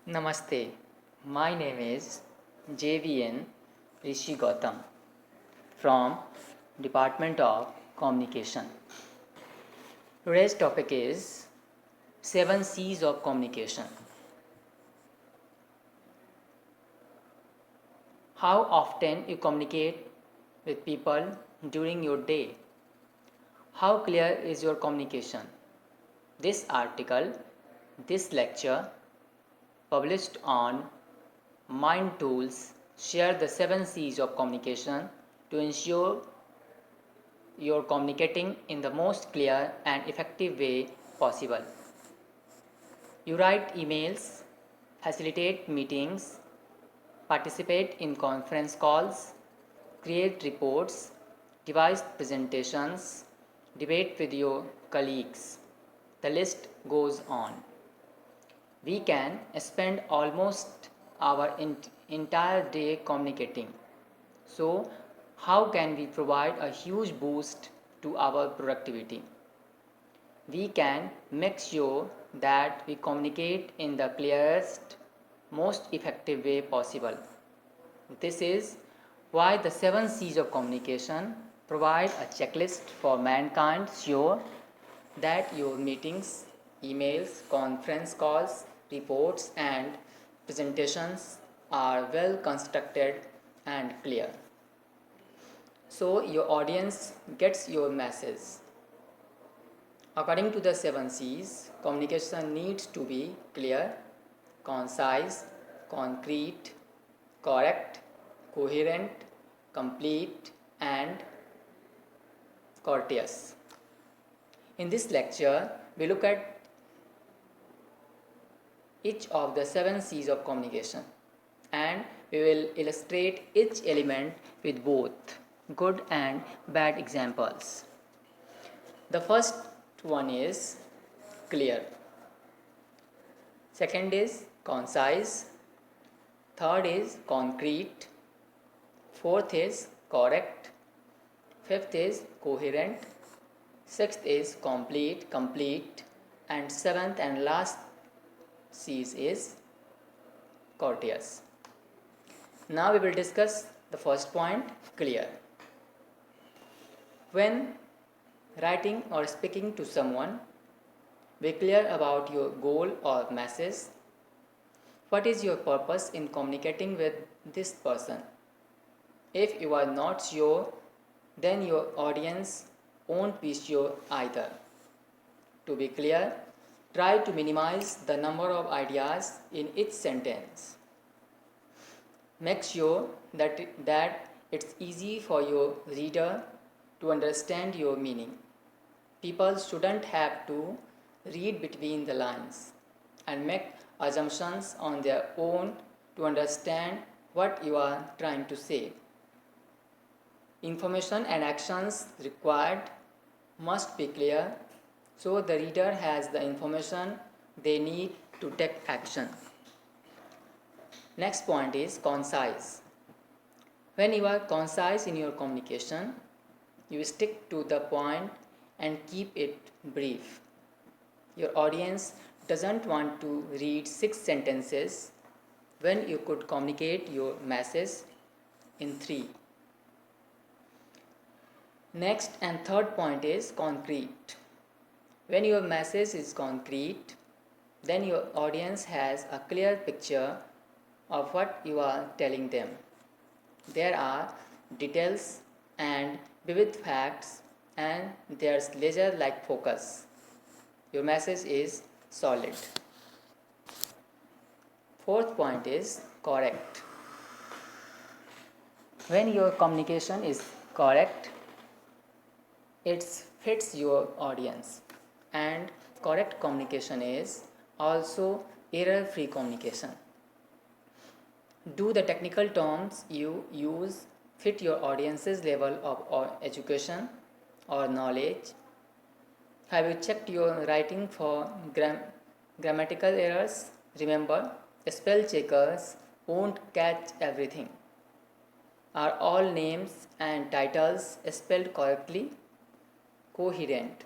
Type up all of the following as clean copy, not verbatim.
Namaste. My name is JVN Rishi Gautam from Department of Communication. Today's topic is 7 C's of communication. How often you communicate with people during your day? How clear is your communication? This article, this lecture published on Mind Tools share the 7 C's of communication to ensure you're communicating in the most clear and effective way possible. You write emails, facilitate meetings, participate in conference calls, create reports, devise presentations, debate with your colleagues. The list goes on. We can spend almost our entire day communicating. So, how can we provide a huge boost to our productivity? We can make sure that we communicate in the clearest, most effective way possible. This is why the 7 C's of communication provide a checklist for mankind sure that your meetings, emails, conference calls, reports and presentations are well constructed and clear. So your audience gets your message. According to the 7 C's, communication needs to be clear, concise, concrete, correct, coherent, complete, and courteous. In this lecture, we look at each of the 7 C's of communication and we will illustrate each element with both good and bad examples. The first one is clear. Second is concise. Third is concrete. Fourth is correct. Fifth is coherent. Sixth is complete. And seventh and last C's is courteous. Now we will discuss the first point, clear. When writing or speaking to someone, be clear about your goal or message. What is your purpose in communicating with this person? If you are not sure, then your audience won't be sure either. To be clear, try to minimize the number of ideas in each sentence. Make sure that it's easy for your reader to understand your meaning. People shouldn't have to read between the lines and make assumptions on their own to understand what you are trying to say. Information and actions required must be clear so the reader has the information they need to take action. Next point is concise. When you are concise in your communication, you stick to the point and keep it brief. Your audience doesn't want to read 6 sentences when you could communicate your message in 3. Next and third point is concrete. When your message is concrete, then your audience has a clear picture of what you are telling them. There are details and vivid facts and there's laser-like focus. Your message is solid. Fourth point is correct. When your communication is correct, it fits your audience, and correct communication is also error-free communication. Do the technical terms you use fit your audience's level of education or knowledge? Have you checked your writing for grammatical errors? Remember, spell checkers won't catch everything. Are all names and titles spelled correctly? Coherent.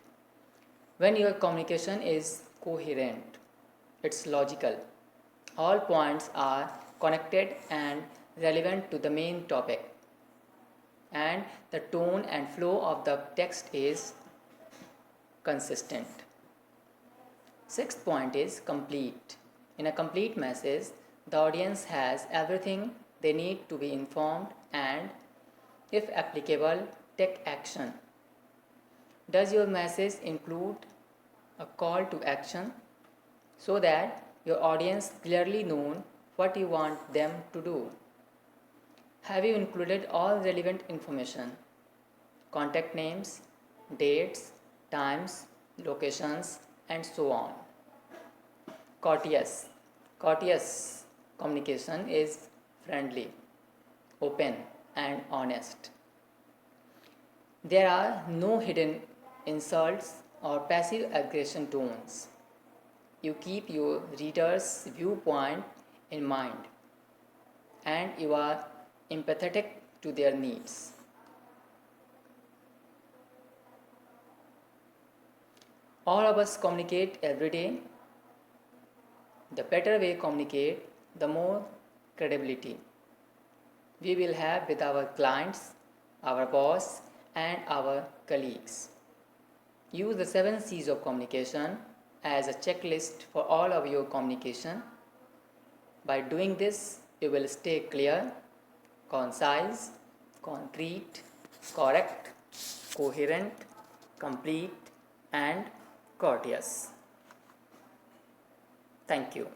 When your communication is coherent, it's logical, All points are connected and relevant to the main topic, and the tone and flow of the text is consistent. Sixth point is complete. In a complete message, the audience has everything they need to be informed and, if applicable, take action. Does your message include a call to action so that your audience clearly knows what you want them to do? Have you included all relevant information? Contact names, dates, times, locations, and so on. Courteous. Courteous communication is friendly, open, and honest. There are no hidden insults or passive aggression tones. You keep your reader's viewpoint in mind and you are empathetic to their needs. All of us communicate every day. The better we communicate, the more credibility we will have with our clients, our boss, and our colleagues. Use the 7 C's of communication as a checklist for all of your communication. By doing this, you will stay clear, concise, concrete, correct, coherent, complete, and courteous. Thank you.